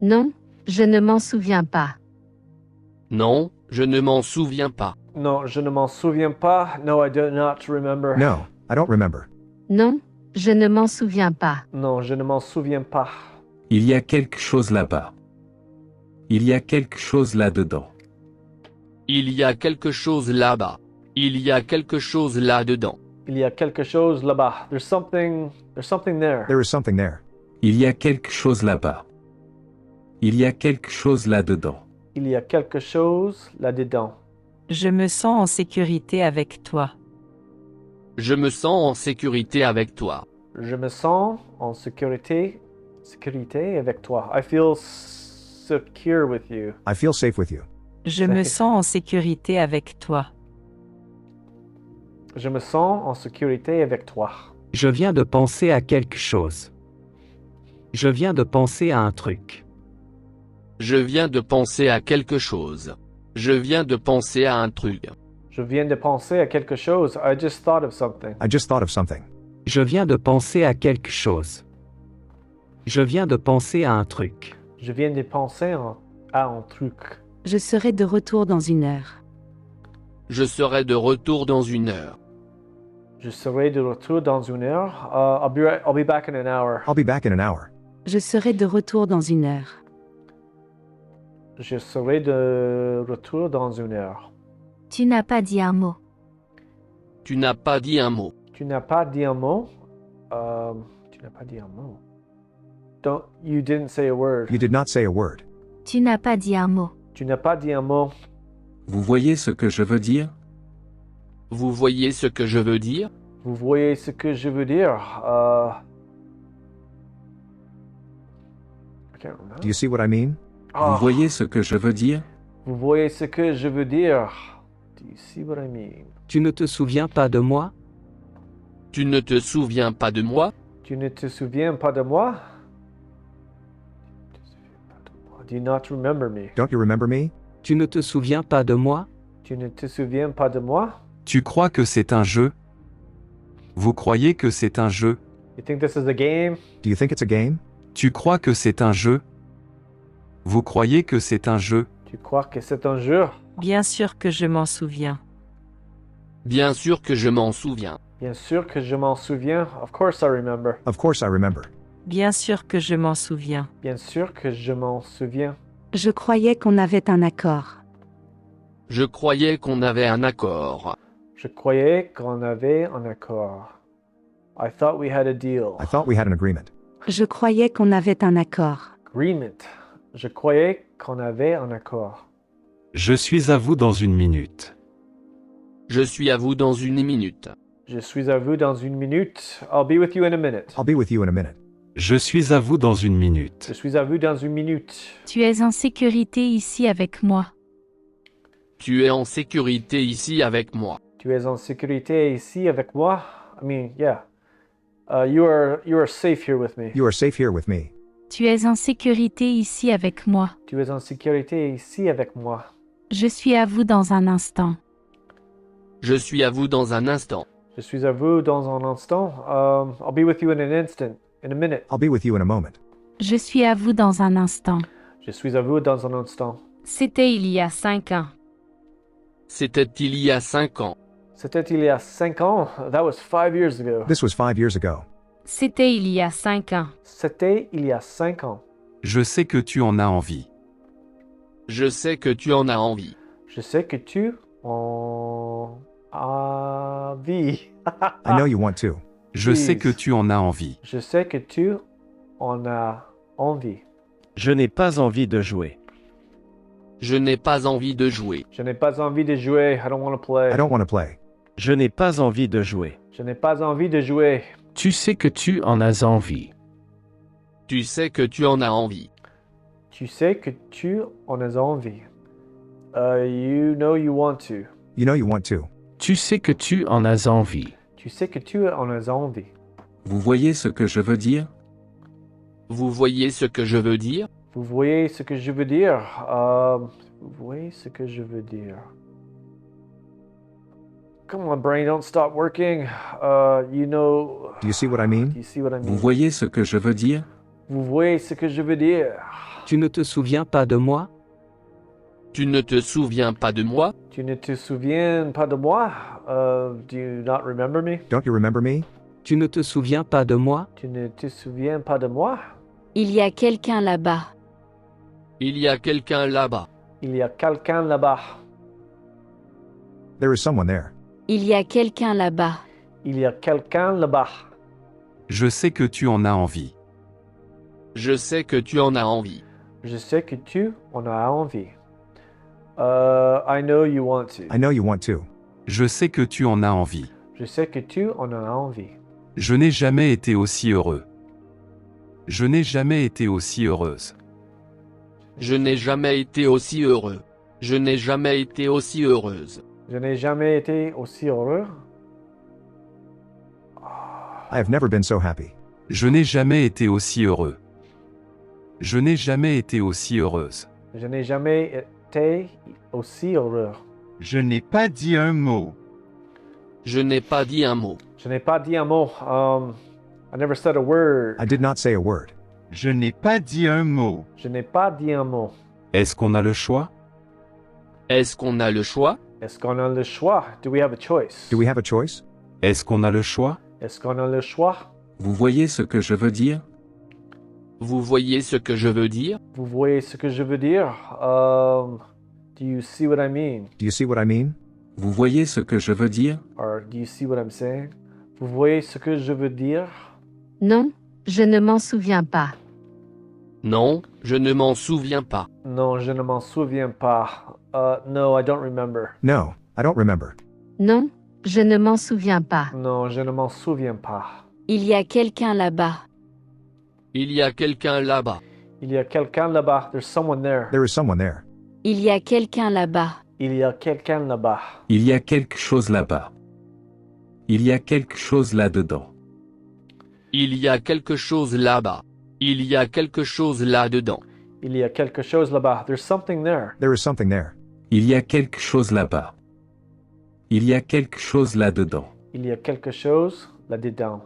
Non, je ne m'en souviens pas. Non, je ne m'en souviens pas. Non, je ne m'en souviens pas. No, I do not remember. No, I don't remember. Non, je ne m'en souviens pas. Non, je ne m'en souviens pas. Il y a quelque chose là-bas. Il y a quelque chose là-dedans. Il y a quelque chose là-bas. Il y a quelque chose là-dedans. Il y a quelque chose là-bas. There's something there. There is something there. Il y a quelque chose là-bas. Il y a quelque chose là-dedans. Il y a quelque chose là-dedans. Je me sens en sécurité avec toi. Je me sens en sécurité avec toi. Je me sens en sécurité avec toi. I feel secure with you. I feel safe with you. Je me sens en sécurité avec toi. Je me sens en sécurité avec toi. Je viens de penser à quelque chose. Je viens de penser à un truc. Je viens de penser à quelque chose. Je viens de penser à un truc. Je viens de penser à quelque chose. I just thought of something. I just thought of something. Je viens de penser à quelque chose. Je viens de penser à un truc. Je viens de penser à un truc. Je serai de retour dans 1 heure. Je serai de retour dans 1 heure. Je serai de retour dans 1 heure. I'll be back in an hour. I'll be back in an hour. Je serai de retour dans 1 heure. Je serai de retour dans 1 heure. Tu n'as pas dit un mot. Tu n'as pas dit un mot. Tu n'as pas dit un mot. Tu n'as pas dit un mot. You didn't say a word. You did not say a word. Tu n'as pas dit un mot. Tu n'as pas dit un mot. Vous voyez ce que je veux dire? Vous voyez ce que je veux dire? Vous voyez ce que je veux dire. I can't remember. Do you see what I mean? Ah, Vous voyez ce que je veux dire? vous voyez ce que je veux dire. Do you see what I mean? Tu ne te souviens pas de moi? Tu ne te souviens pas de moi? Tu ne te souviens pas de moi? Do you not remember me? Don't you remember me? Tu ne te souviens pas de moi? Tu ne te souviens pas de moi? Tu crois que c'est un jeu? Vous croyez que c'est un jeu? You think this is a game? Do you think it's a game? Tu crois que c'est un jeu? Vous croyez que c'est un jeu? Tu crois que c'est un jeu? Bien sûr que je m'en souviens. Bien sûr que je m'en souviens. Bien sûr que je m'en souviens. Of course I remember. Of course I remember. Bien sûr que je m'en souviens. Bien sûr que je m'en souviens. Je croyais qu'on avait un accord. Je croyais qu'on avait un accord. Je croyais qu'on avait un accord. I thought we had a deal. I thought we had an agreement. Je croyais qu'on avait un accord. Agreement. Je croyais qu'on avait un accord. Je suis à vous dans 1 minute. Je suis à vous dans 1 minute. Je suis à vous dans 1 minute. I'll be with you in a minute. I'll be with you in a minute. Je suis à vous dans 1 minute. Je suis à vous dans 1 minute. Tu es en sécurité ici avec moi. Tu es en sécurité ici avec moi. Tu es en sécurité ici avec moi? I mean, yeah. You are safe here with me. You are safe here with me. Tu es en sécurité ici avec moi. Tu es en sécurité ici avec moi. Je suis à vous dans un instant. Je suis à vous dans un instant. Je suis à vous dans un instant. I'll be with you in an instant. In a minute. I'll be with you in a moment. Je suis à vous dans un instant. Je suis à vous dans un instant. C'était il y a 5 ans. C'était il y a 5 ans. C'était il y a 5 ans. That was 5 years ago. This was 5 years ago. C'était il y a 5 ans. C'était il y a 5 ans. Je sais que tu en as envie. Je sais que tu en as envie. Je sais que tu en as envie. I know you want to. Je sais Please. que tu en as envie. Je sais que tu en as envie. Je n'ai pas envie de jouer. Je n'ai pas envie de jouer. Je n'ai pas envie de jouer. I don't want to play. I don't want to play. Je n'ai pas envie de jouer. Je n'ai pas envie de jouer. Tu sais que tu en as envie. Tu sais que tu en as envie. Tu sais que tu en as envie. You know you want to. You know you want to. Tu sais que tu en as envie. Tu sais que tu en as envie. Vous voyez ce que je veux dire? Vous voyez ce que je veux dire? Vous voyez ce que je veux dire? Vous voyez ce que je veux dire? Come on, brain, don't stop working. You know. Do you see what I mean? Do you see what I Vous mean? voyez ce que je veux dire? Vous voyez ce que je veux dire? Tu ne te souviens pas de moi? Tu ne te souviens pas de moi? Tu ne te souviens pas de moi? Do you not remember me? Don't you remember me? Tu ne te souviens pas de moi? Tu ne te souviens pas de moi? Il y a quelqu'un là-bas. Il y a quelqu'un là-bas. Il y a quelqu'un là-bas. There is someone there. Il y a quelqu'un là-bas. Il y a quelqu'un là-bas. Je sais que tu en as envie. Je sais que tu en as envie. Je sais que tu en as envie. I know you want to. I know you want to. Je sais que tu en as envie. Je sais que tu en as envie. Je n'ai jamais été aussi heureux. Je n'ai jamais été aussi heureuse. Je n'ai jamais été aussi heureux. Je n'ai jamais été aussi heureuse. Je n'ai jamais été aussi heureux. I have never been so happy. Je n'ai jamais été aussi heureux. Je n'ai jamais été aussi heureuse. Je n'ai jamais été aussi heureux. Je n'ai pas dit un mot. Je n'ai pas dit un mot. Je n'ai pas dit un mot. I never said a word. I did not say a word. Je n'ai pas dit un mot. Je n'ai pas dit un mot. Est-ce qu'on a le choix? Est-ce qu'on a le choix? Est-ce qu'on a le choix? Do we have a choice? Do we have a choice? Est-ce qu'on a le choix? Est-ce qu'on a le choix? Vous voyez ce que je veux dire? Vous voyez ce que je veux dire? Vous voyez ce que je veux dire? Do you see what I mean? Do you see what I mean? Vous voyez ce que je veux dire? Or do you see what I'm saying? Vous voyez ce que je veux dire? Non, je ne m'en souviens pas. Non, je ne m'en souviens pas. Non, je ne m'en souviens pas. No, I don't remember. No, I don't remember. Non, je ne m'en souviens pas. Non, je ne m'en souviens pas. Il y a quelqu'un là-bas. Il y a quelqu'un là-bas. Il y a quelqu'un là-bas. There's someone there. There is someone there. Il y a quelqu'un là-bas. Il y a quelqu'un là-bas. Il y a quelque chose là-bas. Il y a quelque chose là-dedans. Il y a quelque chose là-bas. Il y a quelque chose là-dedans. Il y a quelque chose là-bas. There's something there. There is something there. Il y a quelque chose là-bas. Il y a quelque chose là-dedans. Il y a quelque chose là-dedans.